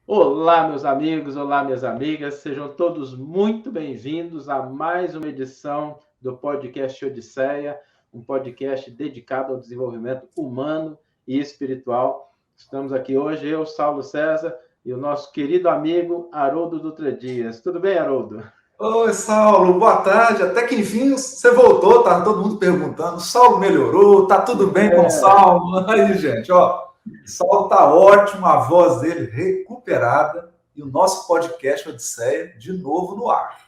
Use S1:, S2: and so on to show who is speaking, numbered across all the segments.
S1: Olá, meus amigos, olá, minhas amigas, sejam todos muito bem-vindos a mais uma edição do podcast Odisseia, um podcast dedicado ao desenvolvimento humano e espiritual. Estamos aqui hoje, eu, Saulo César, e o nosso querido amigo Haroldo Dutra Dias. Tudo bem, Haroldo?
S2: Oi, Saulo, boa tarde. Até que enfim você voltou, tá todo mundo perguntando. Saulo melhorou, tá tudo bem com o Saulo? Aí, gente, ó, Saulo tá ótimo, a voz dele recuperada e o nosso podcast Odisseia de novo no ar.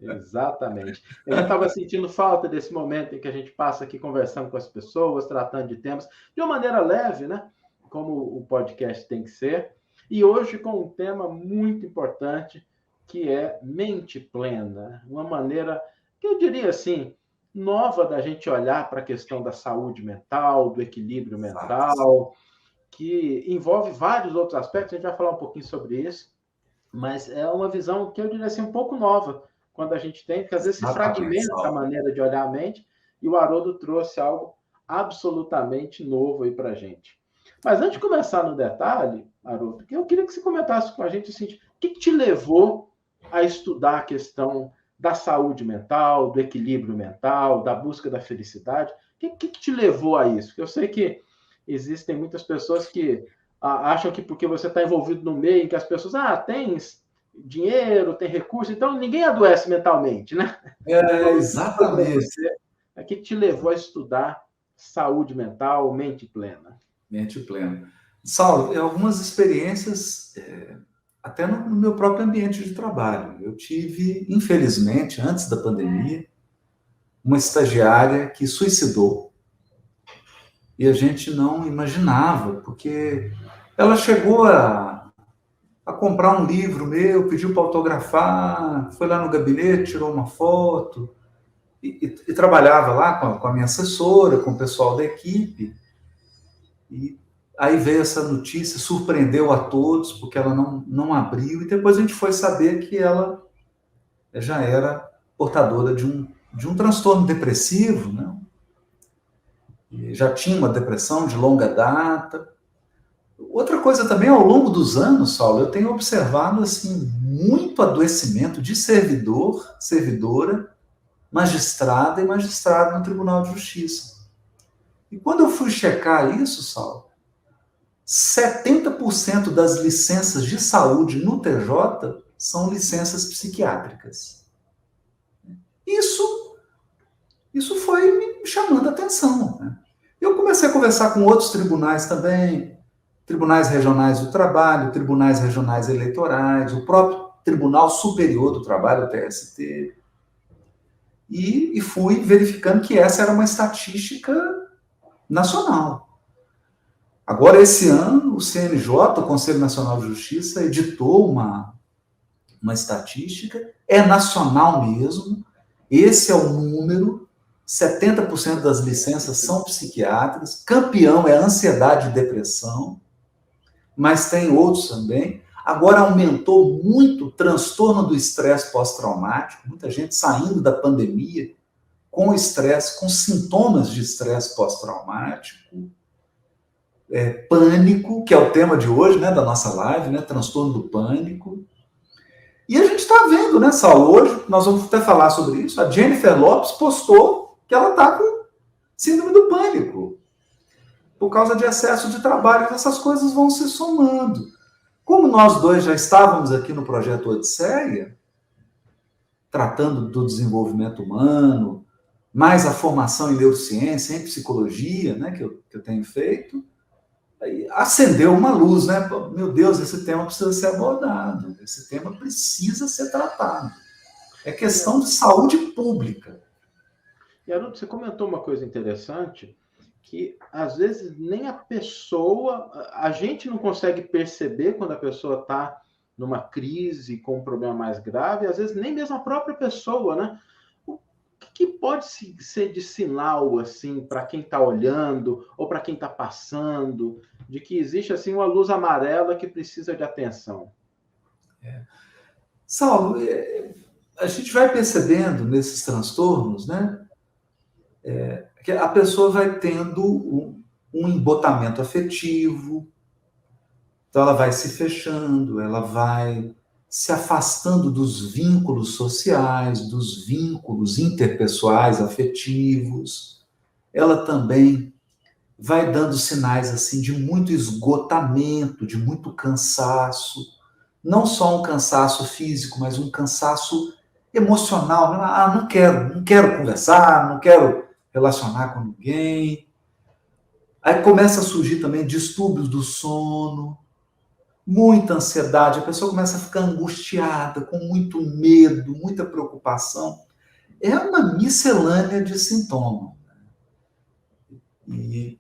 S1: Exatamente. Eu já estava sentindo falta desse momento em que a gente passa aqui conversando com as pessoas, tratando de temas de uma maneira leve, né? Como o podcast tem que ser. E hoje com um tema muito importante, que é mente plena. Uma maneira, que eu diria assim, nova da gente olhar para a questão da saúde mental, do equilíbrio mental, que envolve vários outros aspectos. A gente vai falar um pouquinho sobre isso, mas é uma visão que eu diria assim, um pouco nova quando a gente tem, porque às vezes se
S2: Exatamente,
S1: fragmenta a
S2: Saulo.
S1: maneira de olhar a mente, e o Haroldo trouxe algo absolutamente novo aí para a gente. Mas antes de começar no detalhe, Haroldo, eu queria que você comentasse com a gente o seguinte: o que te levou a estudar a questão da saúde mental, do equilíbrio mental, da busca da felicidade? O que te levou a isso? Porque eu sei que existem muitas pessoas que acham que porque você está envolvido no meio em que as pessoas tem dinheiro, tem recurso, então ninguém adoece mentalmente, né? Como é que foi para
S2: Exatamente.
S1: você? O que te levou a estudar saúde mental, mente plena?
S2: Mente plena. Saulo, algumas experiências, até no meu próprio ambiente de trabalho. Eu tive, infelizmente, antes da pandemia, uma estagiária que suicidou. E a gente não imaginava, porque ela chegou a comprar um livro meu, pediu para autografar, foi lá no gabinete, tirou uma foto, e trabalhava lá com a minha assessora, com o pessoal da equipe. E aí veio essa notícia, surpreendeu a todos, porque ela não abriu, e depois a gente foi saber que ela já era portadora de um transtorno depressivo, né? E já tinha uma depressão de longa data. Outra coisa também, ao longo dos anos, Saulo, eu tenho observado assim muito adoecimento de servidor, servidora, magistrada e magistrado no Tribunal de Justiça. E quando eu fui checar isso, Saulo, 70% das licenças de saúde no TJ são licenças psiquiátricas. Isso, isso foi me chamando a atenção, né? Eu comecei a conversar com outros tribunais também, tribunais regionais do trabalho, tribunais regionais eleitorais, o próprio Tribunal Superior do Trabalho, o TST, e fui verificando que essa era uma estatística nacional. Agora, esse ano, o CNJ, o Conselho Nacional de Justiça, editou uma estatística, é nacional mesmo, esse é o número, 70% das licenças são psiquiátricas, campeão é ansiedade e depressão, mas tem outros também. Agora aumentou muito o transtorno do estresse pós-traumático, muita gente saindo da pandemia com estresse, com sintomas de estresse pós-traumático, pânico, que é o tema de hoje, né, da nossa live, né, transtorno do pânico. E a gente está vendo, né, Saulo, hoje nós vamos até falar sobre isso, a Jennifer Lopes postou que ela está com síndrome do pânico, por causa de excesso de trabalho, essas coisas vão se somando. Como nós dois já estávamos aqui no projeto Odisseia, tratando do desenvolvimento humano, mais a formação em neurociência, em psicologia, né, que eu tenho feito, aí acendeu uma luz, né? Meu Deus, esse tema precisa ser abordado, esse tema precisa ser tratado. É questão de saúde pública.
S1: E Haroldo, você comentou uma coisa interessante, que às vezes nem a pessoa, a gente não consegue perceber quando a pessoa está numa crise com um problema mais grave, às vezes nem mesmo a própria pessoa, né? O que pode ser de sinal assim para quem está olhando ou para quem está passando, de que existe assim uma luz amarela que precisa de atenção?
S2: Saulo, a gente vai percebendo nesses transtornos, né, que a pessoa vai tendo um embotamento afetivo, Então, ela vai se fechando, ela vai se afastando dos vínculos sociais, dos vínculos interpessoais, afetivos. Ela também vai dando sinais assim de muito esgotamento, de muito cansaço. Não só um cansaço físico, mas um cansaço emocional. Não quero conversar, não quero relacionar com ninguém. Aí começa a surgir também distúrbios do sono, muita ansiedade, a pessoa começa a ficar angustiada, com muito medo, muita preocupação. É uma miscelânea de sintomas. E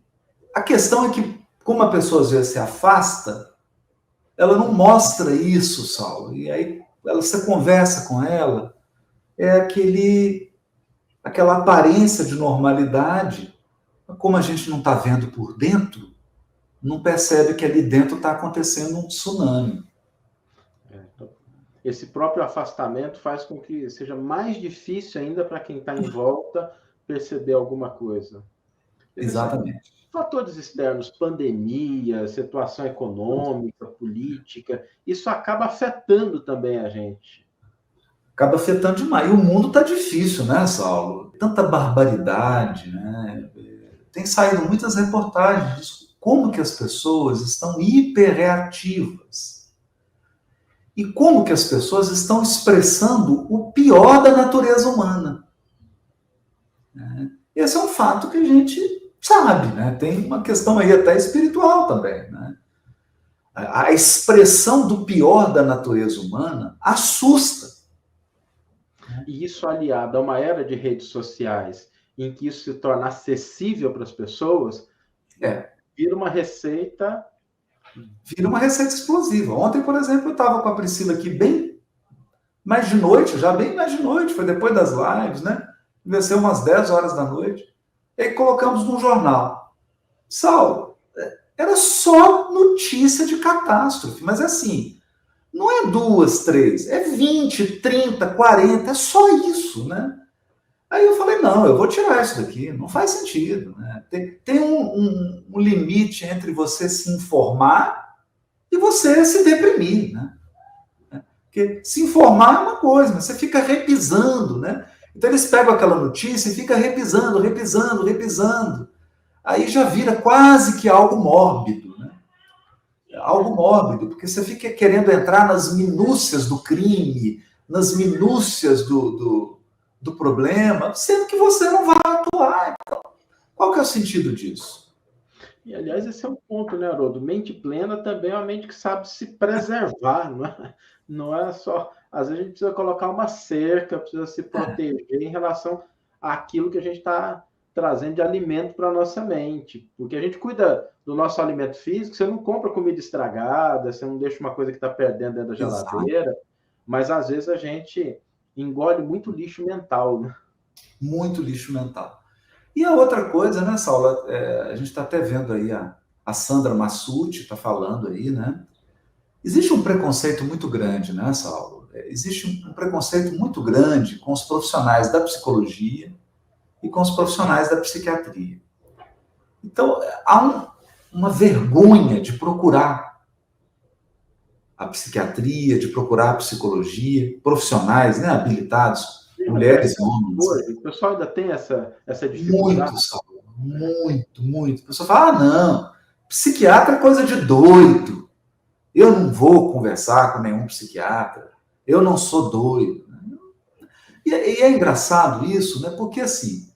S2: a questão é que, como a pessoa às vezes se afasta, ela não mostra isso, Saulo. E aí você conversa com ela, é aquela aparência de normalidade, como a gente não está vendo por dentro, não percebe que ali dentro está acontecendo um tsunami.
S1: Então, esse próprio afastamento faz com que seja mais difícil ainda para quem está em volta perceber alguma coisa.
S2: Exatamente.
S1: Fatores externos, pandemia, situação econômica, política, isso acaba afetando também a gente.
S2: Acaba afetando demais. E o mundo está difícil, né, Saulo? Tanta barbaridade, né? Tem saído muitas reportagens disso. Como que as pessoas estão hiperreativas. E como que as pessoas estão expressando o pior da natureza humana. Esse é um fato que a gente sabe, né? Tem uma questão aí até espiritual também, né? A expressão do pior da natureza humana assusta.
S1: E isso aliado a uma era de redes sociais, em que isso se torna acessível para as pessoas, vira uma receita...
S2: Vira uma receita explosiva. Ontem, por exemplo, eu estava com a Priscila aqui bem mais de noite, foi depois das lives, né? Devia ser umas 10 horas da noite. E aí colocamos no jornal. Saulo, era só notícia de catástrofe, mas assim, não é 2, 3, é 20, 30, 40, é só isso, né? Aí eu falei, não, eu vou tirar isso daqui, não faz sentido, né? Tem um limite entre você se informar e você se deprimir, né? Porque se informar é uma coisa, mas você fica repisando, né? Então eles pegam aquela notícia e fica repisando. Aí já vira quase que algo mórbido, né? Algo mórbido, porque você fica querendo entrar nas minúcias do crime, nas minúcias do problema, sendo que você não vai atuar. Então, qual que é o sentido disso?
S1: E, aliás, esse é um ponto, né, Haroldo? Mente plena também é uma mente que sabe se preservar, não é? Não é só... Às vezes a gente precisa colocar uma cerca, precisa se proteger em relação àquilo que a gente está trazendo de alimento para a nossa mente. Porque a gente cuida do nosso alimento físico, você não compra comida estragada, você não deixa uma coisa que está perdendo dentro da geladeira, exato, mas às vezes a gente engole muito lixo mental, né?
S2: Muito lixo mental. E a outra coisa, né, Saulo, a gente está até vendo aí a Sandra Massucci está falando aí, né? Existe um preconceito muito grande, né, Saulo? Existe um preconceito muito grande com os profissionais da psicologia e com os profissionais da psiquiatria. Então, há uma vergonha de procurar a psiquiatria, de procurar a psicologia, profissionais, né, habilitados, mulheres e homens.
S1: O pessoal ainda tem essa dificuldade?
S2: Muito, Saulo, muito. O pessoal fala, não, psiquiatra é coisa de doido. Eu não vou conversar com nenhum psiquiatra. Eu não sou doido. E é engraçado isso, né? Porque, assim,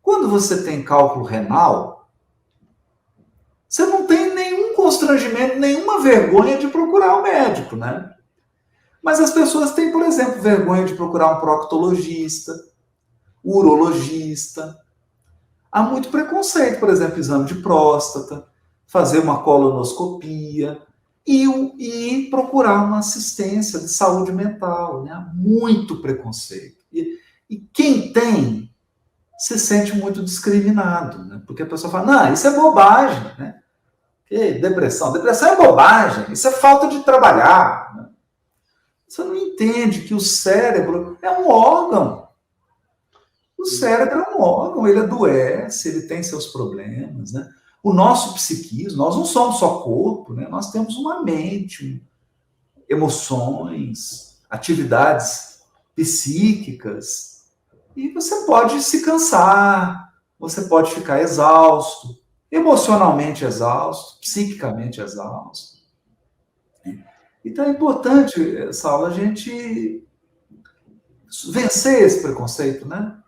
S2: quando você tem cálculo renal, você não tem nenhum constrangimento, nenhuma vergonha de procurar um médico, né? Mas as pessoas têm, por exemplo, vergonha de procurar um proctologista, urologista. Há muito preconceito, por exemplo, exame de próstata, fazer uma colonoscopia e procurar uma assistência de saúde mental, né? Muito preconceito. E quem tem se sente muito discriminado, né? Porque a pessoa fala, não, isso é bobagem, né? Que depressão é bobagem, isso é falta de trabalhar. Né? Você não entende que o cérebro é um órgão. O cérebro é um órgão, ele adoece, ele tem seus problemas, né? O nosso psiquismo, nós não somos só corpo, né? Nós temos uma mente, emoções, atividades psíquicas, e você pode se cansar, você pode ficar exausto, emocionalmente exausto, psiquicamente exausto. Então é importante, Saulo, a gente vencer esse preconceito, né?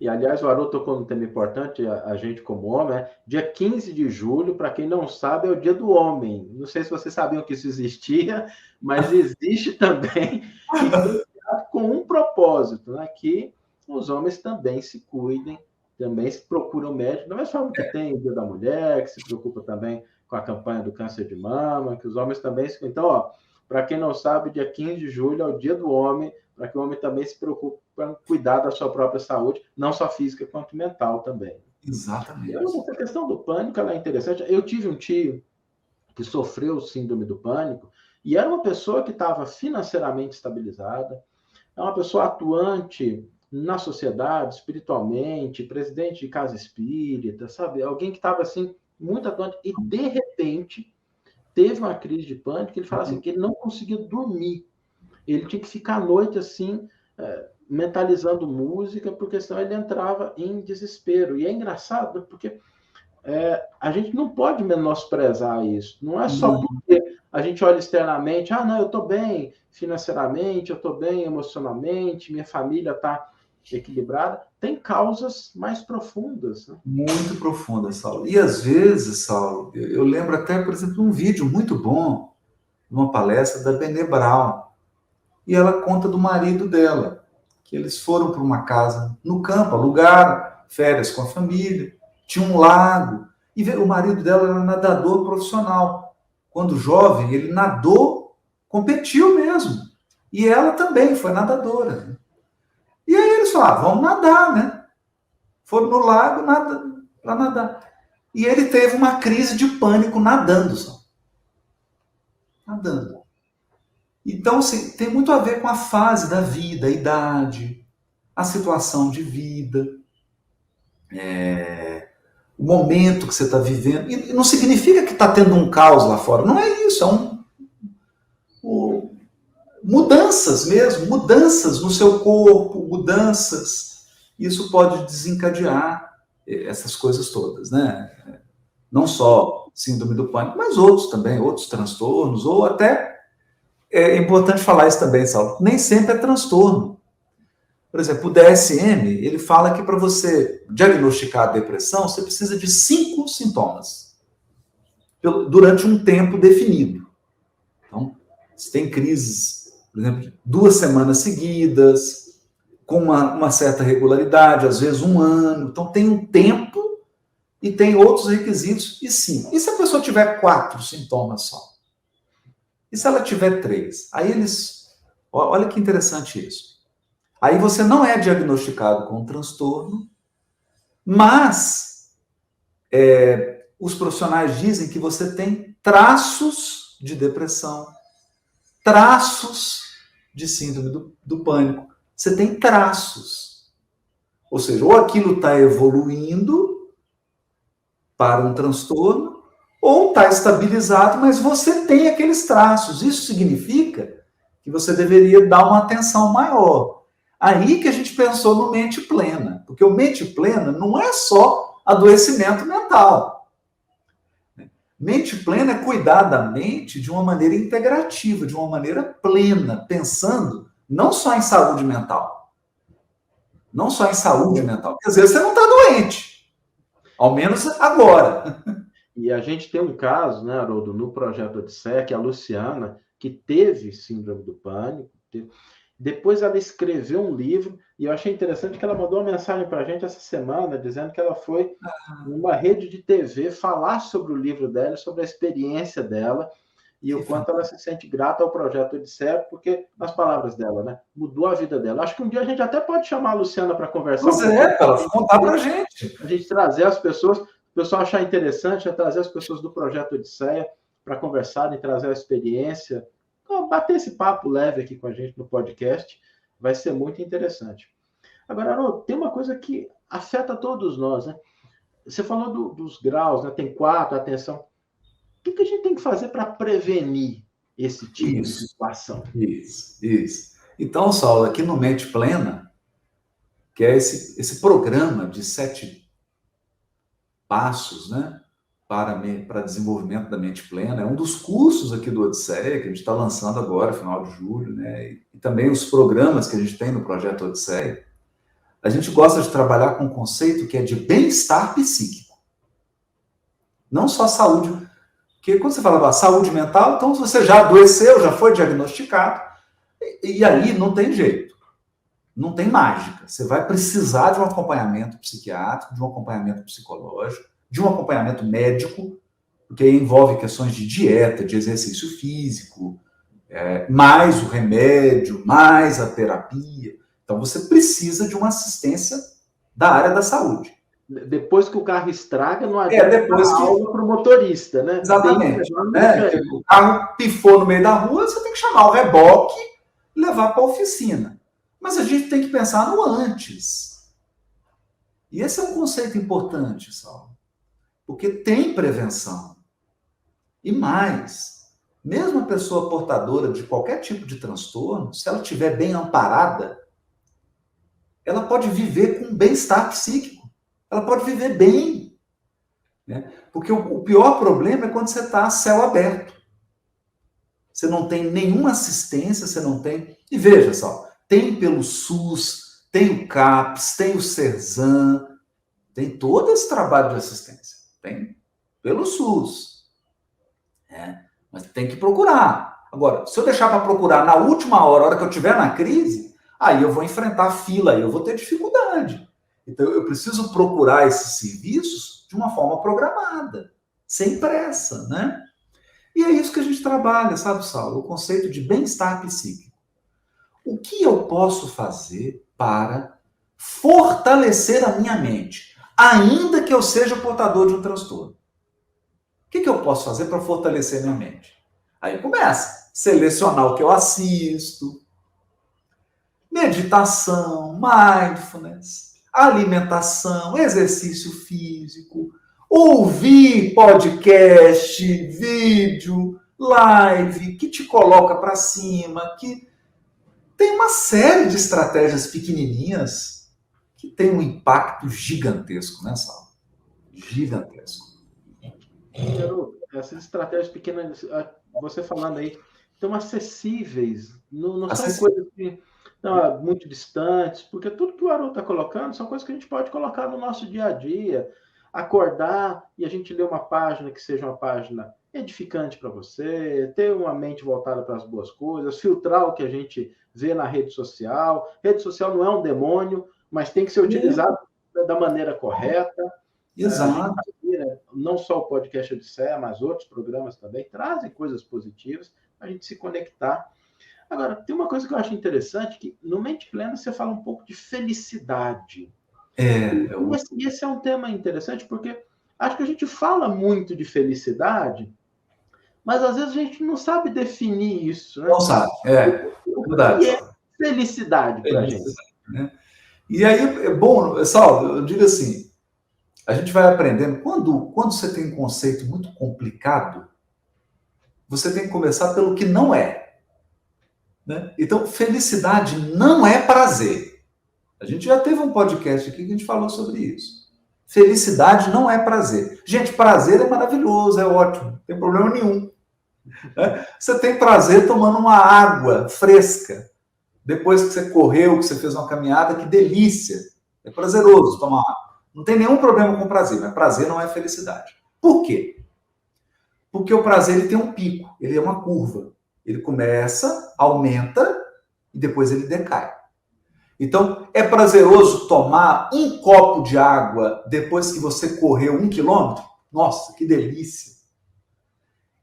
S1: E, aliás, o Haroldo tocou num tema importante, a gente como homem, dia 15 de julho, para quem não sabe, é o dia do homem. Não sei se vocês sabiam que isso existia, mas existe também, e foi criado com um propósito, né? Que os homens também se cuidem, também se procuram médico, da mesma forma que tem o dia da mulher, que se preocupa também com a campanha do câncer de mama, que os homens também se... Então, ó, para quem não sabe, dia 15 de julho é o dia do homem, para que o homem também se preocupe para cuidar da sua própria saúde, não só física, quanto mental também.
S2: Exatamente.
S1: Essa questão do pânico ela é interessante. Eu tive um tio que sofreu síndrome do pânico e era uma pessoa que estava financeiramente estabilizada, é uma pessoa atuante na sociedade, espiritualmente, presidente de casa espírita, sabe? Alguém que estava assim, muito atuante, e de repente teve uma crise de pânico, ele fala assim, que ele não conseguia dormir. Ele tinha que ficar à noite assim, mentalizando música, porque senão ele entrava em desespero. E é engraçado, porque a gente não pode menosprezar isso. Não é só porque a gente olha externamente, não, eu estou bem financeiramente, eu estou bem emocionalmente, minha família está equilibrada. Tem causas mais profundas. Né?
S2: Muito profunda, Saulo. E às vezes, Saulo, eu lembro até, por exemplo, um vídeo muito bom, uma palestra da Brené Brown, e ela conta do marido dela, que eles foram para uma casa no campo, alugaram férias com a família, tinha um lago, e o marido dela era nadador profissional. Quando jovem, ele nadou, competiu mesmo. E ela também foi nadadora. E aí eles falaram, vamos nadar, né? Foram no lago para nadar. E ele teve uma crise de pânico nadando, só. Nadando. Então, assim, tem muito a ver com a fase da vida, a idade, a situação de vida, o momento que você está vivendo. E não significa que está tendo um caos lá fora. Não é isso. Mudanças mesmo, mudanças no seu corpo, mudanças. Isso pode desencadear essas coisas todas, né? Não só síndrome do pânico, mas outros também, outros transtornos, ou até, é importante falar isso também, Saulo, nem sempre é transtorno. Por exemplo, o DSM, ele fala que para você diagnosticar a depressão, você precisa de 5 sintomas durante um tempo definido. Então, se tem crises, por exemplo, 2 semanas seguidas, com uma certa regularidade, às vezes 1 ano. Então, tem um tempo e tem outros requisitos, e sim. E se a pessoa tiver 4 sintomas só? E se ela tiver 3? Aí eles... Olha que interessante isso. Aí você não é diagnosticado com um transtorno, mas os profissionais dizem que você tem traços de depressão, traços de síndrome do pânico. Você tem traços. Ou seja, ou aquilo está evoluindo para um transtorno, ou está estabilizado, mas você tem aqueles traços. Isso significa que você deveria dar uma atenção maior. Aí que a gente pensou no mente plena, porque o mente plena não é só adoecimento mental. Mente plena é cuidar da mente de uma maneira integrativa, de uma maneira plena, pensando não só em saúde mental. Não só em saúde mental, porque às vezes você não está doente, ao menos agora.
S1: E a gente tem um caso, né, Haroldo, no projeto Odisseia, que é a Luciana, que teve síndrome do pânico. Depois ela escreveu um livro, e eu achei interessante que ela mandou uma mensagem para a gente essa semana, dizendo que ela foi numa rede de TV falar sobre o livro dela, sobre a experiência dela, e o quanto ela se sente grata ao projeto Odisseia, porque, nas palavras dela, né, mudou a vida dela. Acho que um dia a gente até pode chamar a Luciana para conversar
S2: Pois para ela contar para a gente.
S1: A gente trazer as pessoas, o pessoal achar interessante, trazer as pessoas do projeto Odisseia para conversarem, trazer a experiência, bater esse papo leve aqui com a gente no podcast, vai ser muito interessante. Agora, Haroldo, tem uma coisa que afeta todos nós, né? você falou dos graus, né? Tem 4, atenção. O que a gente tem que fazer para prevenir esse tipo de situação?
S2: Isso. Então, Saulo, aqui no Mente Plena, que é esse programa de 7 passos, né, para desenvolvimento da mente plena, é um dos cursos aqui do Odisseia, que a gente está lançando agora, final de julho, né, e também os programas que a gente tem no Projeto Odisseia. A gente gosta de trabalhar com um conceito que é de bem-estar psíquico. Não só saúde, porque quando você fala saúde mental, então você já adoeceu, já foi diagnosticado, e aí não tem jeito. Não tem mágica. Você vai precisar de um acompanhamento psiquiátrico, de um acompanhamento psicológico, de um acompanhamento médico, porque aí envolve questões de dieta, de exercício físico, mais o remédio, mais a terapia. Então, você precisa de uma assistência da área da saúde.
S1: Depois que o carro estraga, não adianta
S2: depois
S1: dar aula para o motorista, né?
S2: Exatamente. O carro pifou no meio da rua, você tem que chamar o reboque e levar para a oficina. Mas a gente tem que pensar no antes. E esse é um conceito importante, Saulo. Porque tem prevenção. E mais, mesmo a pessoa portadora de qualquer tipo de transtorno, se ela estiver bem amparada, ela pode viver com bem-estar psíquico. Ela pode viver bem. Né? Porque o pior problema é quando você está a céu aberto. Você não tem nenhuma assistência, você não tem... E veja só, tem pelo SUS, tem o CAPS, tem o SERSAM, tem todo esse trabalho de assistência. Tem pelo SUS. Mas tem que procurar. Agora, se eu deixar para procurar na última hora, a hora que eu estiver na crise, aí eu vou enfrentar fila, aí eu vou ter dificuldade. Então, eu preciso procurar esses serviços de uma forma programada, sem pressa, né? E é isso que a gente trabalha, sabe, Saulo? O conceito de bem-estar psíquico. O que eu posso fazer para fortalecer a minha mente, ainda que eu seja portador de um transtorno? O que eu posso fazer para fortalecer minha mente? Aí começa. Selecionar o que eu assisto, meditação, mindfulness, alimentação, exercício físico, ouvir podcast, vídeo, live, que te coloca para cima, que tem uma série de estratégias pequenininhas que tem um impacto gigantesco, né, Sal? Gigantesco.
S1: Essas estratégias pequenas, você falando aí, estão acessíveis, não são coisas que não, muito distantes, porque tudo que o Haroldo está colocando são coisas que a gente pode colocar no nosso dia a dia, acordar e a gente ler uma página que seja uma página edificante para você, ter uma mente voltada para as boas coisas, filtrar o que a gente vê na rede social. Rede social não é um demônio, mas tem que ser utilizado da maneira correta.
S2: Exato.
S1: Não só o podcast Odisseia, mas outros programas também trazem coisas positivas para a gente se conectar. Agora, tem uma coisa que eu acho interessante, que no Mente Plena você fala um pouco de felicidade. E esse é um tema interessante, porque acho que a gente fala muito de felicidade, mas às vezes a gente não sabe definir isso. Né?
S2: Não sabe,
S1: O que é felicidade para a gente?
S2: Né? E aí, é bom, Saulo, eu digo assim, a gente vai aprendendo, quando você tem um conceito muito complicado, você tem que começar pelo que não é. Né? Então, felicidade não é prazer. A gente já teve um podcast aqui que a gente falou sobre isso. Felicidade não é prazer. Gente, prazer é maravilhoso, é ótimo, não tem problema nenhum. Né? Você tem prazer tomando uma água fresca. Depois que você correu, que você fez uma caminhada, que delícia. É prazeroso tomar água. Não tem nenhum problema com prazer, mas prazer não é felicidade. Por quê? Porque o prazer ele tem um pico, ele é uma curva. Ele começa, aumenta e depois ele decai. Então, é prazeroso tomar um copo de água depois que você correu 1 quilômetro? Nossa, que delícia!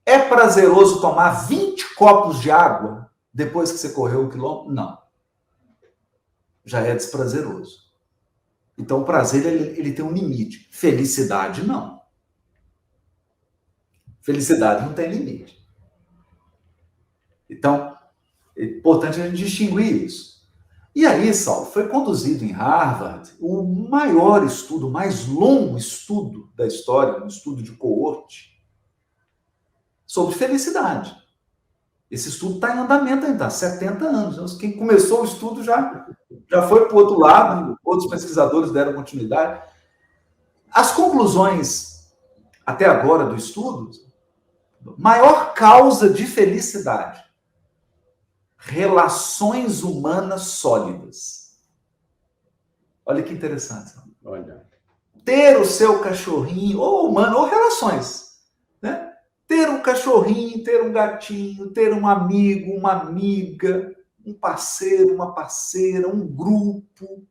S2: É prazeroso tomar 20 copos de água depois que você correu 1 quilômetro? Não. Já é desprazeroso. Então, o prazer ele tem um limite. Felicidade, não. Felicidade não tem limite. Então, é importante a gente distinguir isso. E aí, Saulo, foi conduzido em Harvard o maior estudo, o mais longo estudo da história, um estudo de coorte, sobre felicidade. Esse estudo está em andamento ainda, há 70 anos. Quem começou o estudo já foi para o outro lado, outros pesquisadores deram continuidade. As conclusões até agora do estudo, maior causa de felicidade, relações humanas sólidas. Olha que interessante.
S1: Olha.
S2: Ter o seu cachorrinho, ou humano, ou relações, né? Ter um cachorrinho, ter um gatinho, ter um amigo, uma amiga, um parceiro, uma parceira, um grupo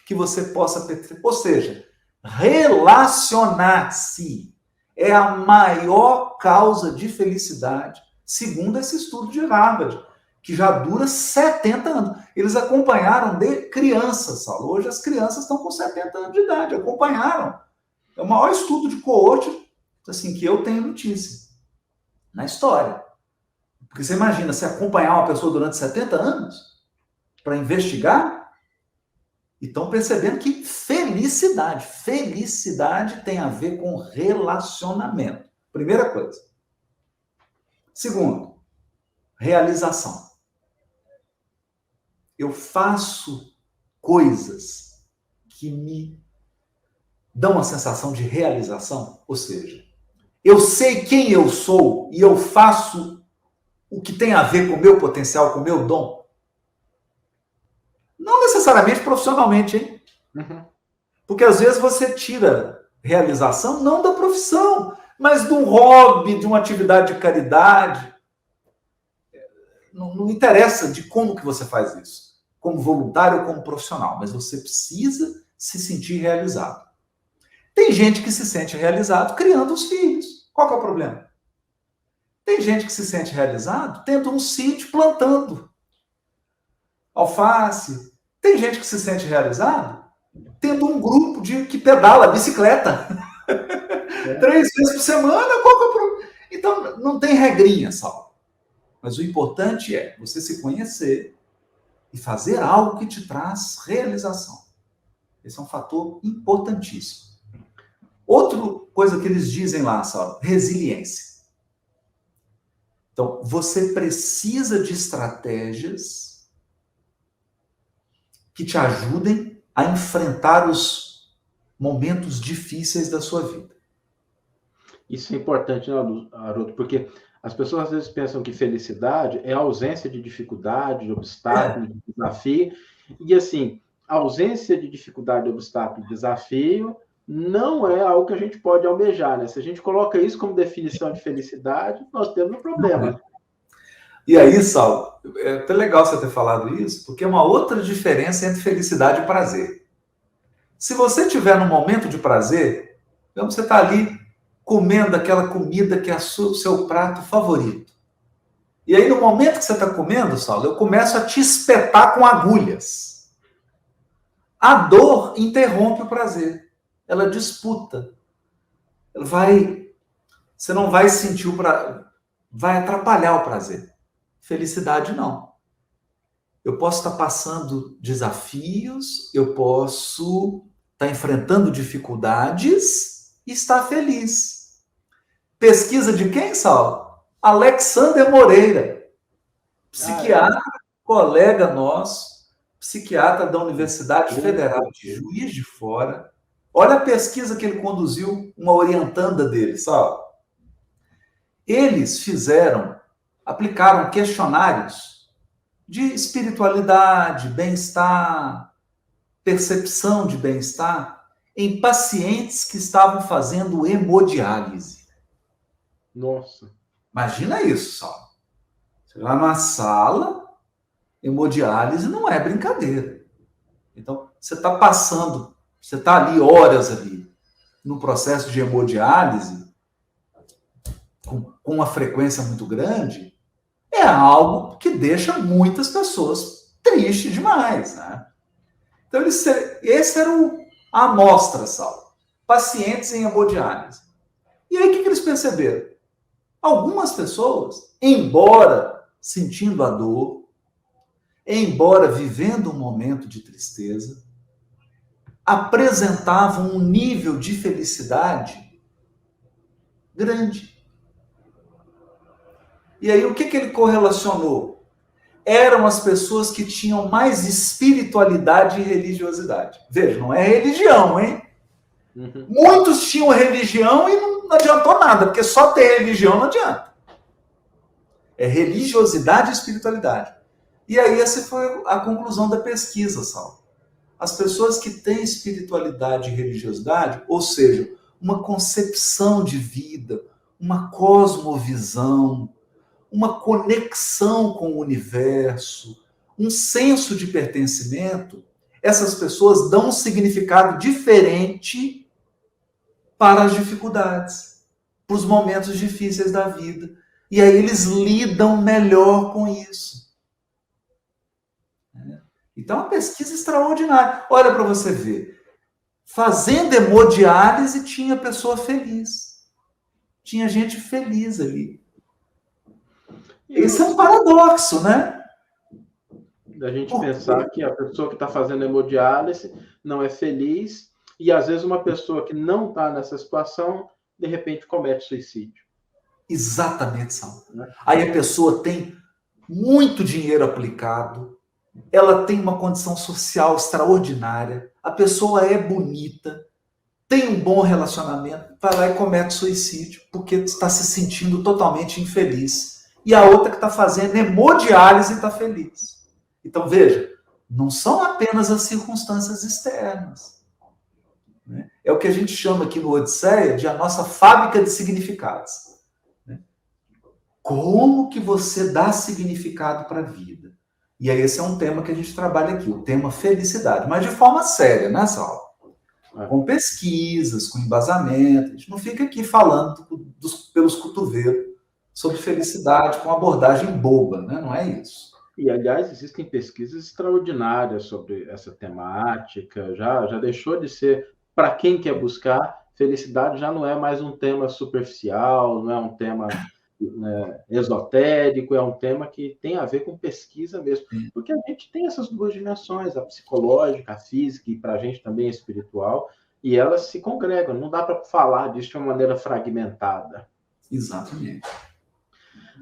S2: que você possa pertencer. Ou seja, relacionar-se é a maior causa de felicidade, segundo esse estudo de Harvard, que já dura 70 anos. Eles acompanharam de crianças, Saulo. Hoje as crianças estão com 70 anos de idade, acompanharam. É o maior estudo de coorte, assim, que eu tenho notícia na história. Porque você imagina, se acompanhar uma pessoa durante 70 anos para investigar, e estão percebendo que felicidade tem a ver com relacionamento. Primeira coisa. Segundo, realização. Eu faço coisas que me dão a sensação de realização, ou seja, eu sei quem eu sou e eu faço o que tem a ver com o meu potencial, com o meu dom. Não necessariamente profissionalmente, hein?
S1: Uhum.
S2: Porque às vezes você tira realização não da profissão, mas de um hobby, de uma atividade de caridade. Não interessa de como que você faz isso, como voluntário ou como profissional, mas você precisa se sentir realizado. Tem gente que se sente realizado criando os filhos. Qual que é o problema? Tem gente que se sente realizado tendo um sítio plantando alface. Tem gente que se sente realizado tendo um grupo que pedala bicicleta 3 vezes por semana. Qual que é o problema? Então, não tem regrinha, Saulo. Mas o importante é você se conhecer e fazer algo que te traz realização. Esse é um fator importantíssimo. Outra coisa que eles dizem lá, Saulo, resiliência. Então, você precisa de estratégias que te ajudem a enfrentar os momentos difíceis da sua vida.
S1: Isso é importante, né, Haroldo? Porque as pessoas às vezes pensam que felicidade é a ausência de dificuldade, de obstáculo, de desafio. E assim, a ausência de dificuldade, de obstáculo, de desafio não é algo que a gente pode almejar, né? Se a gente coloca isso como definição de felicidade, nós temos um problema.
S2: E aí, Saulo, é até legal você ter falado isso, porque é uma outra diferença entre felicidade e prazer. Se você tiver num momento de prazer, então você está ali comendo aquela comida que é o seu prato favorito. E aí, no momento que você está comendo, Saulo, eu começo a te espetar com agulhas. A dor interrompe o prazer. Ela disputa. Você não vai sentir o prazer. Vai atrapalhar o prazer. Felicidade, não. Eu posso estar passando desafios, eu posso estar enfrentando dificuldades e estar feliz. Pesquisa de quem, Saulo? Alexander Moreira, psiquiatra, colega nosso, psiquiatra da Universidade Federal de Juiz de Fora. Olha a pesquisa que ele conduziu, uma orientanda dele, Saulo. Eles aplicaram questionários de espiritualidade, bem-estar, percepção de bem-estar em pacientes que estavam fazendo hemodiálise.
S1: Nossa.
S2: Imagina isso, Saulo. Você vai numa sala, hemodiálise não é brincadeira. Então, você está ali horas ali, no processo de hemodiálise, com uma frequência muito grande, é algo que deixa muitas pessoas tristes demais, né? Então, esse era a amostra, Saulo. Pacientes em hemodiálise. E aí, o que eles perceberam? Algumas pessoas, embora sentindo a dor, embora vivendo um momento de tristeza, apresentavam um nível de felicidade grande. E aí, o que ele correlacionou? Eram as pessoas que tinham mais espiritualidade e religiosidade. Veja, não é religião, hein?
S1: Uhum.
S2: Muitos tinham religião e não adiantou nada, porque só ter religião não adianta. É religiosidade e espiritualidade. E aí essa foi a conclusão da pesquisa, Saulo. As pessoas que têm espiritualidade e religiosidade, ou seja, uma concepção de vida, uma cosmovisão, uma conexão com o universo, um senso de pertencimento, essas pessoas dão um significado diferente para as dificuldades, para os momentos difíceis da vida. E aí eles lidam melhor com isso. Então, é uma pesquisa extraordinária. Olha para você ver. Fazendo hemodiálise, tinha pessoa feliz. Tinha gente feliz ali. Esse é um paradoxo, né?
S1: Da gente pensar que a pessoa que está fazendo hemodiálise não é feliz e, às vezes, uma pessoa que não está nessa situação, de repente, comete suicídio.
S2: Exatamente, Saulo. Aí a pessoa tem muito dinheiro aplicado, ela tem uma condição social extraordinária, a pessoa é bonita, tem um bom relacionamento, vai lá e comete suicídio porque está se sentindo totalmente infeliz. E a outra que está fazendo hemodiálise está feliz. Então, veja, não são apenas as circunstâncias externas. Né? É o que a gente chama aqui no Odisseia de a nossa fábrica de significados. Né? Como que você dá significado para a vida? E aí esse é um tema que a gente trabalha aqui, o tema felicidade, mas de forma séria, né, Saulo? Com pesquisas, com embasamento. A gente não fica aqui falando pelos cotovelos sobre felicidade com abordagem boba, né? Não é isso.
S1: E, aliás, existem pesquisas extraordinárias sobre essa temática. Já deixou de ser, para quem quer buscar, felicidade já não é mais um tema superficial, não é um tema esotérico, é um tema que tem a ver com pesquisa mesmo. Porque a gente tem essas duas dimensões, a psicológica, a física, e para a gente também a espiritual, e elas se congregam. Não dá para falar disso de uma maneira fragmentada.
S2: Exatamente.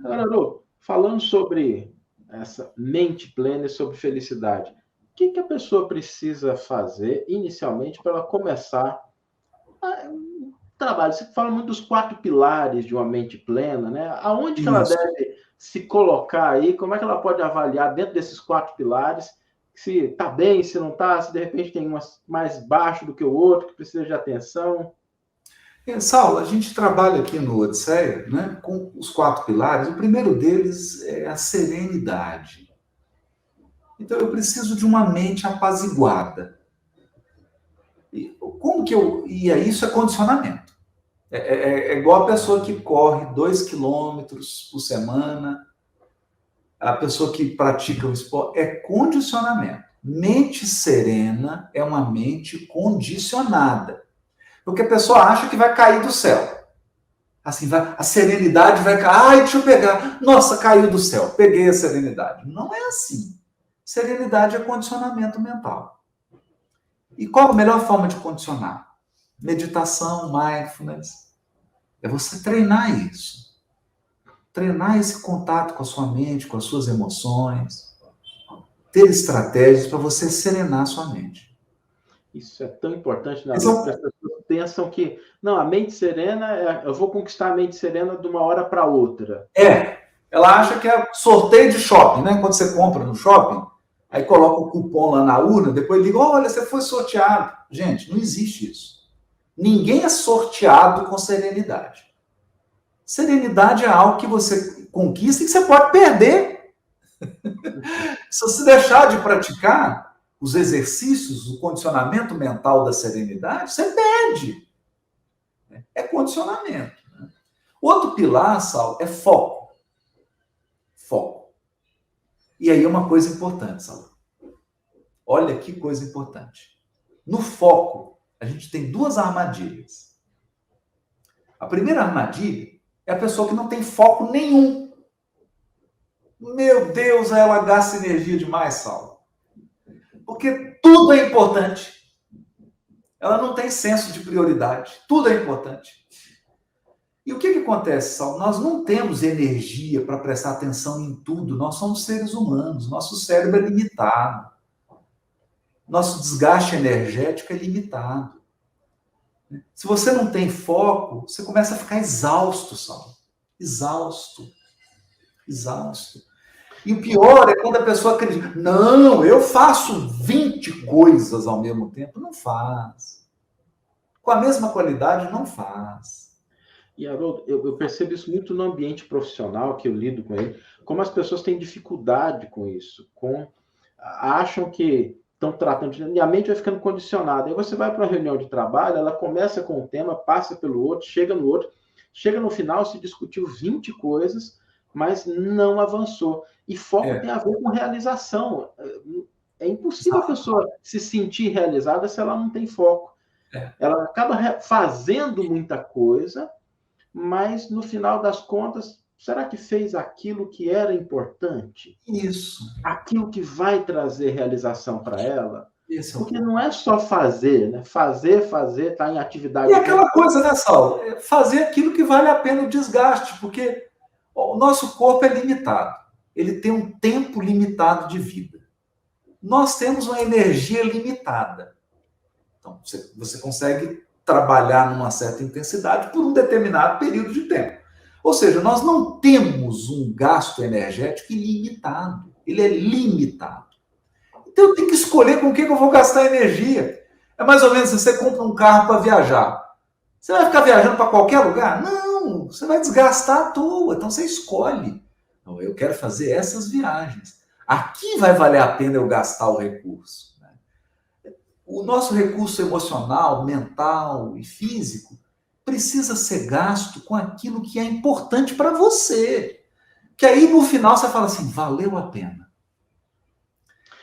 S1: Agora, Haroldo, falando sobre essa mente plena e sobre felicidade, o que a pessoa precisa fazer inicialmente para ela começar um trabalho? Você fala muito dos 4 pilares de uma mente plena, né? Aonde que ela deve se colocar aí? Como é que ela pode avaliar dentro desses 4 pilares se está bem, se não está, se de repente tem um mais baixo do que o outro, que precisa de atenção?
S2: Saulo, a gente trabalha aqui no Odisseia, né, com os 4 pilares. O primeiro deles é a serenidade. Então, eu preciso de uma mente apaziguada. E aí isso é condicionamento. É igual a pessoa que corre 2 quilômetros por semana, a pessoa que pratica o esporte, é condicionamento. Mente serena é uma mente condicionada. Porque a pessoa acha que vai cair do céu. Assim, a serenidade vai cair. Ai, deixa eu pegar. Nossa, caiu do céu. Peguei a serenidade. Não é assim. Serenidade é condicionamento mental. E qual a melhor forma de condicionar? Meditação, mindfulness. É você treinar isso. Treinar esse contato com a sua mente, com as suas emoções. Ter estratégias para você serenar a sua mente.
S1: Isso é tão importante, né? Porque as pessoas pensam que, não, a mente serena, eu vou conquistar a mente serena de uma hora para outra.
S2: Ela acha que é sorteio de shopping, né? Quando você compra no shopping, aí coloca o cupom lá na urna, depois liga, olha, você foi sorteado. Gente, não existe isso. Ninguém é sorteado com serenidade. Serenidade é algo que você conquista e que você pode perder. Se você deixar de praticar os exercícios, o condicionamento mental da serenidade, você perde. É condicionamento. Né? Outro pilar, Saulo, é foco. Foco. E aí uma coisa importante, Saulo. Olha que coisa importante. No foco, a gente tem 2 armadilhas. A primeira armadilha é a pessoa que não tem foco nenhum. Meu Deus, ela gasta energia demais, Saulo. Porque tudo é importante. Ela não tem senso de prioridade. Tudo é importante. E o que acontece, Saulo? Nós não temos energia para prestar atenção em tudo. Nós somos seres humanos. Nosso cérebro é limitado. Nosso desgaste energético é limitado. Se você não tem foco, você começa a ficar exausto, Saulo. Exausto. E o pior é quando a pessoa acredita, não, eu faço 20 coisas ao mesmo tempo. Não faz. Com a mesma qualidade, não faz.
S1: E, Haroldo, eu percebo isso muito no ambiente profissional que eu lido com ele, como as pessoas têm dificuldade com isso, acham que estão tratando, e a mente vai ficando condicionada. Aí você vai para uma reunião de trabalho, ela começa com um tema, passa pelo outro, chega no outro, chega no final, se discutiu 20 coisas, mas não avançou. E foco tem a ver com realização. É impossível a pessoa se sentir realizada se ela não tem foco. Ela acaba fazendo muita coisa, mas no final das contas, será que fez aquilo que era importante?
S2: Isso.
S1: Aquilo que vai trazer realização para ela?
S2: Isso.
S1: Porque não é só fazer, né? Fazer, tá em atividade.
S2: E aquela coisa, né, Saulo? Fazer aquilo que vale a pena o desgaste, porque o nosso corpo é limitado. Ele tem um tempo limitado de vida. Nós temos uma energia limitada. Então, você consegue trabalhar numa certa intensidade por um determinado período de tempo. Ou seja, nós não temos um gasto energético ilimitado. Ele é limitado. Então, eu tenho que escolher com o que eu vou gastar energia. É mais ou menos se você compra um carro para viajar. Você vai ficar viajando para qualquer lugar? Não, você vai desgastar à toa. Então, você escolhe. Então, eu quero fazer essas viagens. Aqui vai valer a pena eu gastar o recurso. O nosso recurso emocional, mental e físico precisa ser gasto com aquilo que é importante para você. Que aí, no final, você fala assim, valeu a pena.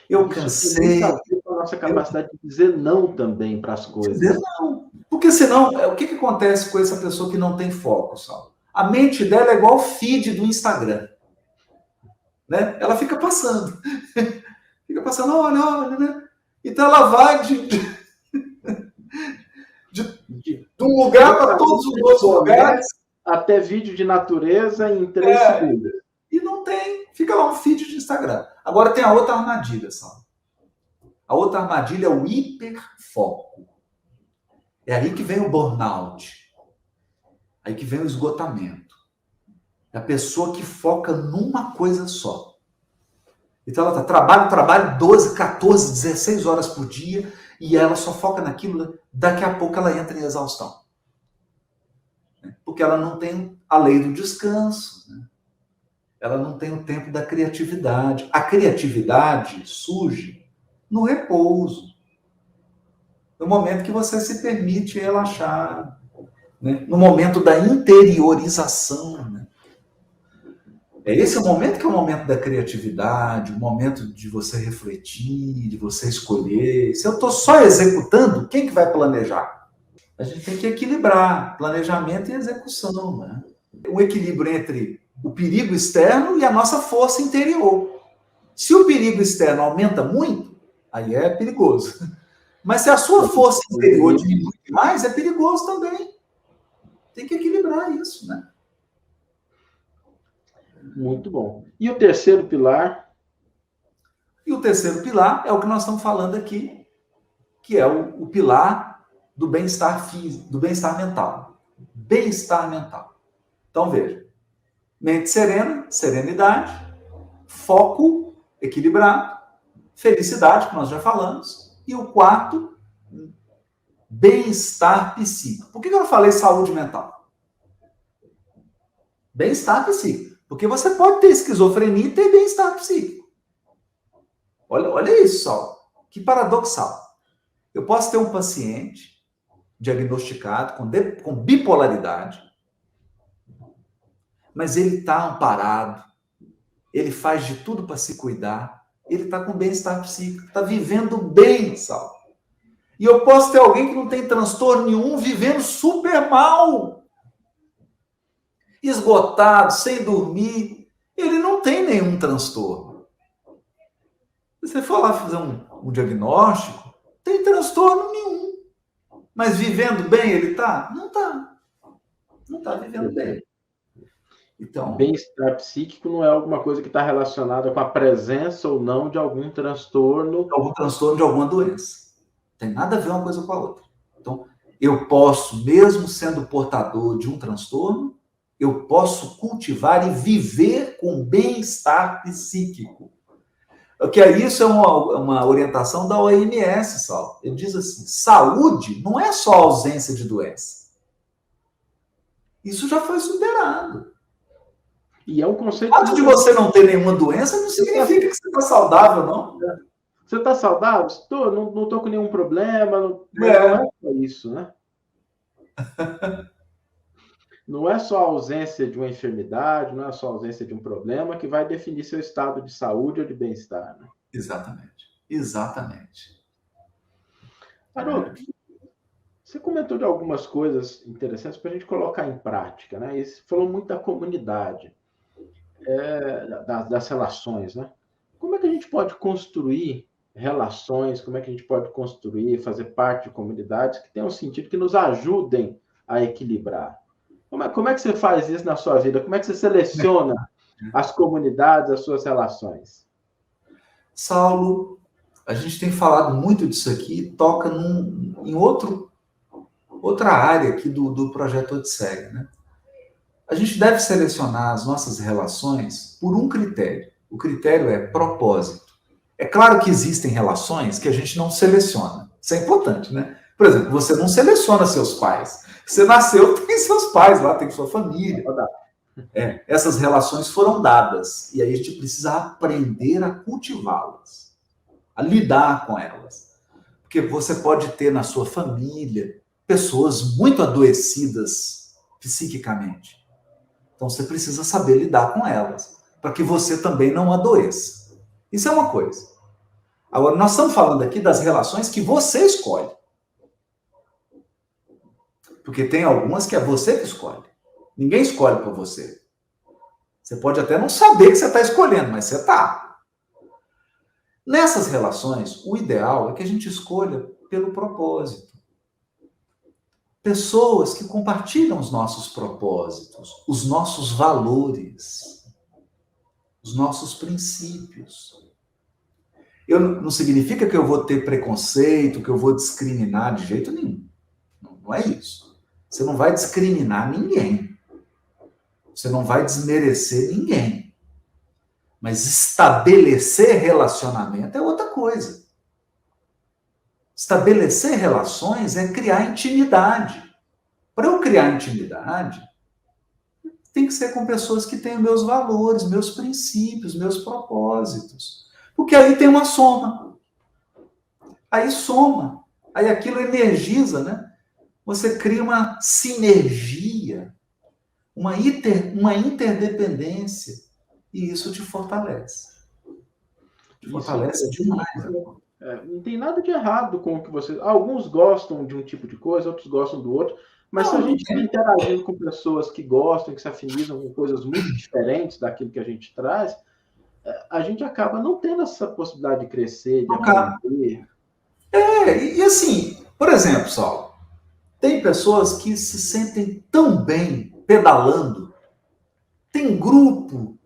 S2: Eu cansei.
S1: A nossa capacidade de dizer não também para as coisas.
S2: Dizer não. Porque senão, o que acontece com essa pessoa que não tem foco, Saulo? A mente dela é igual o feed do Instagram. Né? Ela fica passando. Fica passando, olha, né? Então ela vai de um lugar para todos os outros lugares.
S1: Até vídeo de natureza em 3 segundos.
S2: E não tem. Fica lá um feed de Instagram. Agora tem a outra armadilha, Saulo. A outra armadilha é o hiperfoco. É aí que vem o burnout. Aí que vem o esgotamento. É a pessoa que foca numa coisa só. Então ela trabalha 12, 14, 16 horas por dia e ela só foca naquilo, daqui a pouco ela entra em exaustão. Porque ela não tem a lei do descanso, né? Ela não tem o tempo da criatividade. A criatividade surge no repouso, no momento que você se permite relaxar, né? No momento da interiorização, né? Esse é o momento que é o momento da criatividade, o momento de você refletir, de você escolher. Se eu estou só executando, quem que vai planejar? A gente tem que equilibrar planejamento e execução, né? Um equilíbrio entre o perigo externo e a nossa força interior. Se o perigo externo aumenta muito, aí é perigoso. Mas se a sua força interior diminui mais, é perigoso também. Tem que equilibrar isso, né?
S1: Muito bom. E o terceiro pilar?
S2: E o terceiro pilar é o que nós estamos falando aqui, que é o pilar do bem-estar físico, do bem-estar mental. Bem-estar mental. Então, veja. Mente serena, serenidade, foco equilibrado, felicidade, que nós já falamos, e o quarto, bem-estar psíquico. Por que eu não falei saúde mental? Bem-estar psíquico. Porque você pode ter esquizofrenia e ter bem-estar psíquico. Olha isso, Saulo. Que paradoxal. Eu posso ter um paciente diagnosticado com bipolaridade, mas ele está amparado, ele faz de tudo para se cuidar, ele está com bem-estar psíquico, está vivendo bem, Saulo. E eu posso ter alguém que não tem transtorno nenhum, vivendo super mal, esgotado, sem dormir. ele não tem nenhum transtorno. Se você for lá fazer um diagnóstico, não tem transtorno nenhum. Mas vivendo bem ele está? Não está. Não está vivendo bem. Então,
S1: bem-estar psíquico não é alguma coisa que está relacionada com a presença ou não de algum transtorno.
S2: Algum transtorno de alguma doença. Não tem nada a ver uma coisa com a outra. Então, eu posso, mesmo sendo portador de um transtorno, eu posso cultivar e viver com bem-estar psíquico. Que isso é uma orientação da OMS, Saulo. Ele diz assim, saúde não é só ausência de doença. Isso já foi superado.
S1: E é um conceito...
S2: O fato de você não ter nenhuma doença não significa que você está saudável, não.
S1: Você está saudável? Estou, não estou com nenhum problema. Não é só isso, né? Não é só a ausência de uma enfermidade, não é só a ausência de um problema que vai definir seu estado de saúde ou de bem-estar. Né?
S2: Exatamente.
S1: Haroldo, você comentou de algumas coisas interessantes para a gente colocar em prática, né? E você falou muito da comunidade, das relações, né? Como é que a gente pode construir relações, como é que a gente pode construir, fazer parte de comunidades que tenham sentido, que nos ajudem a equilibrar? Como é que você faz isso na sua vida? Como é que você seleciona as comunidades, as suas relações?
S2: Saulo, a gente tem falado muito disso aqui, toca em outra área aqui do Projeto Odisseia, né? A gente deve selecionar as nossas relações por um critério. O critério é propósito. É claro que existem relações que a gente não seleciona. Isso é importante, né? Por exemplo, você não seleciona seus pais. Você nasceu, tem seus pais lá, tem sua família. Essas relações foram dadas. E aí a gente precisa aprender a cultivá-las, a lidar com elas. Porque você pode ter na sua família pessoas muito adoecidas psiquicamente. Então você precisa saber lidar com elas, para que você também não adoeça. Isso é uma coisa. Agora, nós estamos falando aqui das relações que você escolhe. Porque tem algumas que é você que escolhe. Ninguém escolhe por você. Você pode até não saber que você está escolhendo, mas você está. Nessas relações, o ideal é que a gente escolha pelo propósito. Pessoas que compartilham os nossos propósitos, os nossos valores, os nossos princípios. Não significa que eu vou ter preconceito, que eu vou discriminar de jeito nenhum. Não é isso. Você não vai discriminar ninguém. Você não vai desmerecer ninguém. Mas estabelecer relacionamento é outra coisa. Estabelecer relações é criar intimidade. Para eu criar intimidade, tem que ser com pessoas que têm meus valores, meus princípios, meus propósitos. Porque aí tem uma soma. Aí soma. Aí aquilo energiza, né? Você cria uma sinergia, uma interdependência, e isso te fortalece. Te fortalece demais.
S1: Não tem nada de errado com o que você... Alguns gostam de um tipo de coisa, outros gostam do outro, mas se a gente está interagindo com pessoas que gostam, que se afinizam com coisas muito diferentes daquilo que a gente traz, a gente acaba não tendo essa possibilidade de crescer, de aprender.
S2: E assim, por exemplo, Saulo, tem pessoas que se sentem tão bem pedalando. Tem grupo,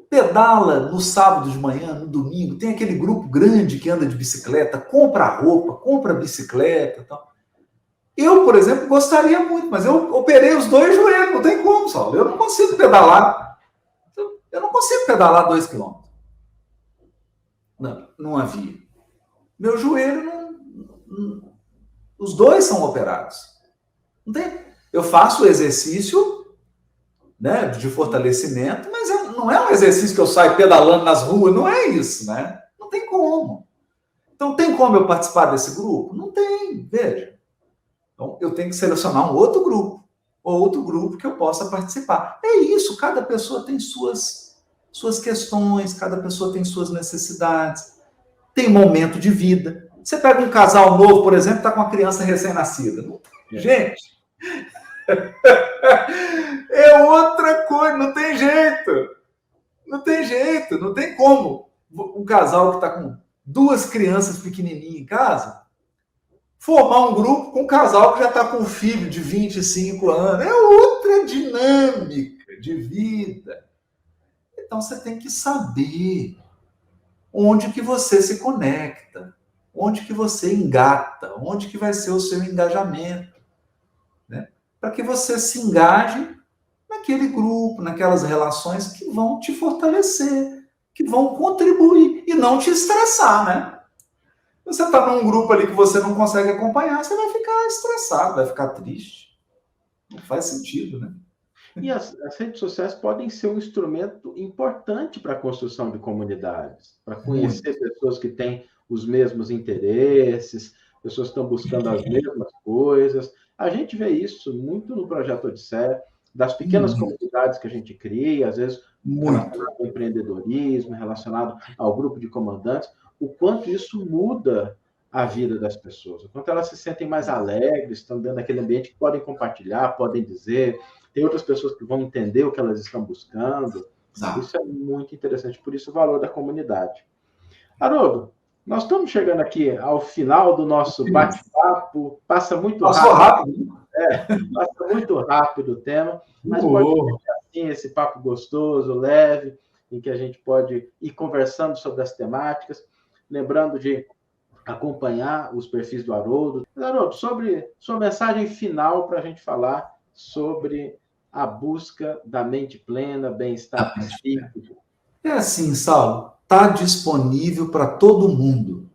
S2: pedala no sábado de manhã, no domingo. Tem aquele grupo grande que anda de bicicleta, compra roupa, compra bicicleta e tal. Eu, por exemplo, gostaria muito, mas eu operei os 2 joelhos. Não tem como, Saulo. Eu não consigo pedalar. Eu não consigo pedalar 2 quilômetros. Não havia. Meu joelho os 2 são operados. Não tem. Eu faço o exercício, né, de fortalecimento, mas não é um exercício que eu saio pedalando nas ruas, não é isso, né? Não tem como. Então, tem como eu participar desse grupo? Não tem, veja. Então, eu tenho que selecionar um outro grupo que eu possa participar. É isso, cada pessoa tem suas questões, cada pessoa tem suas necessidades, tem momento de vida. Você pega um casal novo, por exemplo, está com uma criança recém-nascida. Gente, é outra coisa, não tem jeito. Não tem jeito, não tem como. Um casal que está com 2 crianças pequenininhas em casa, formar um grupo com um casal que já está com um filho de 25 anos. É outra dinâmica de vida. Então, você tem que saber onde que você se conecta, onde que você engata, onde que vai ser o seu engajamento, né? Para que você se engaje naquele grupo, naquelas relações que vão te fortalecer, que vão contribuir e não te estressar, né? Você está num grupo ali que você não consegue acompanhar, você vai ficar estressado, vai ficar triste. Não faz sentido, né?
S1: E as redes sociais podem ser um instrumento importante para a construção de comunidades, para conhecer pessoas que têm os mesmos interesses, pessoas que estão buscando as mesmas coisas. A gente vê isso muito no Projeto Odisseia, das pequenas comunidades que a gente cria, às vezes relacionado ao empreendedorismo, relacionado ao grupo de comandantes, o quanto isso muda a vida das pessoas, o quanto elas se sentem mais alegres, estão dentro daquele ambiente que podem compartilhar, podem dizer, tem outras pessoas que vão entender o que elas estão buscando. Isso é muito interessante, por isso o valor da comunidade. Haroldo, nós estamos chegando aqui ao final do nosso bate-papo, passa muito rápido. Passa muito rápido o tema, mas pode ser assim, esse papo gostoso, leve, em que a gente pode ir conversando sobre as temáticas, lembrando de acompanhar os perfis do Haroldo. Haroldo, sobre sua mensagem final para a gente falar sobre a busca da mente plena, bem-estar psíquico.
S2: É assim, Saulo, está disponível para todo mundo.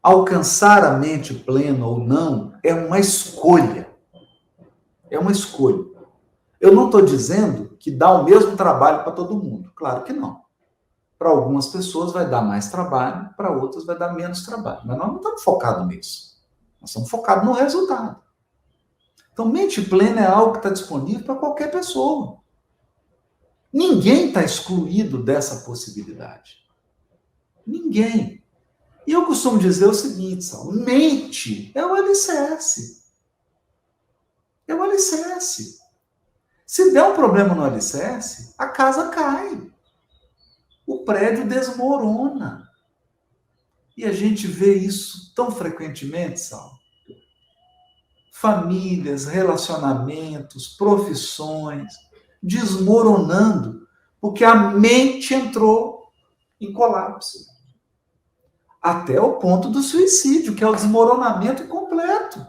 S2: Alcançar a mente plena ou não é uma escolha. É uma escolha. Eu não estou dizendo que dá o mesmo trabalho para todo mundo. Claro que não. Para algumas pessoas vai dar mais trabalho, para outras vai dar menos trabalho. Mas nós não estamos focados nisso. Nós estamos focados no resultado. Então, mente plena é algo que está disponível para qualquer pessoa. Ninguém está excluído dessa possibilidade. Ninguém. E eu costumo dizer o seguinte, Saulo, mente é o alicerce. É o alicerce. Se der um problema no alicerce, a casa cai. O prédio desmorona. E a gente vê isso tão frequentemente, Saulo. Famílias, relacionamentos, profissões desmoronando, porque a mente entrou em colapso. Até o ponto do suicídio, que é o desmoronamento completo.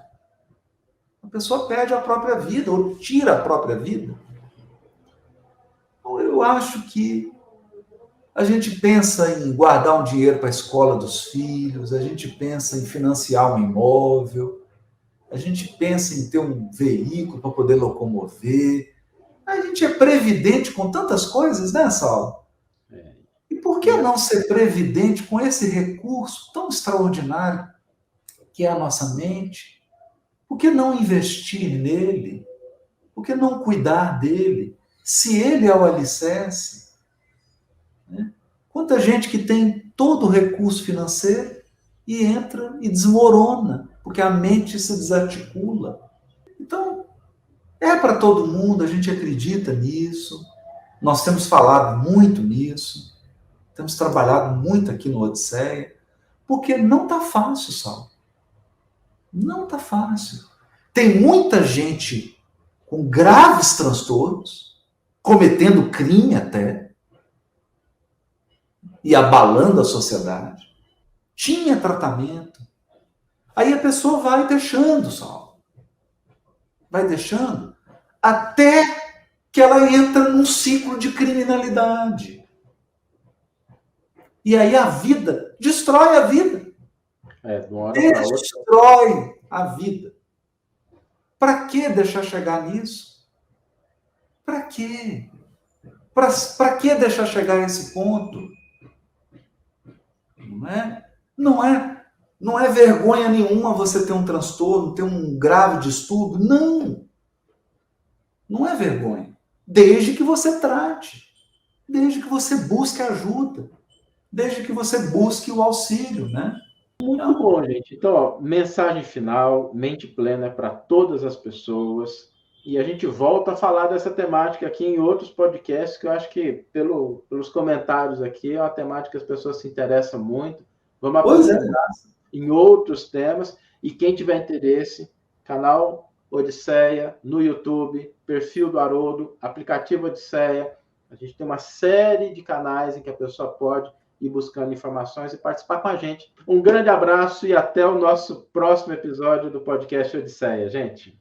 S2: A pessoa perde a própria vida, ou tira a própria vida. Então, eu acho que a gente pensa em guardar um dinheiro para a escola dos filhos, a gente pensa em financiar um imóvel, a gente pensa em ter um veículo para poder locomover. A gente é previdente com tantas coisas, né, Saulo? E por que não ser previdente com esse recurso tão extraordinário que é a nossa mente? Por que não investir nele? Por que não cuidar dele? Se ele é o alicerce, né? Quanta gente que tem todo o recurso financeiro e entra e desmorona, porque a mente se desarticula. Então, é para todo mundo, a gente acredita nisso, nós temos falado muito nisso, temos trabalhado muito aqui no Odisseia, porque não está fácil, Saulo. Não está fácil. Tem muita gente com graves transtornos, cometendo crime até, e abalando a sociedade. Tinha tratamento. Aí a pessoa vai deixando, Saulo. Vai deixando até que ela entra num ciclo de criminalidade. E aí a vida destrói a vida. Destrói a vida. Para que deixar chegar nisso? Para quê? Para que deixar chegar a esse ponto? Não é vergonha nenhuma você ter um transtorno, ter um grave distúrbio. Não. Não é vergonha. Desde que você trate. Desde que você busque ajuda. Desde que você busque o auxílio, né?
S1: Muito bom, gente. Então, ó, mensagem final, mente plena para todas as pessoas. E a gente volta a falar dessa temática aqui em outros podcasts, que eu acho que, pelos comentários aqui, é uma temática que as pessoas se interessam muito. Vamos aprofundar em outros temas. E quem tiver interesse, canal Odisseia no YouTube, perfil do Haroldo, aplicativo Odisseia. A gente tem uma série de canais em que a pessoa pode ir buscando informações e participar com a gente. Um grande abraço e até o nosso próximo episódio do podcast Odisseia, gente.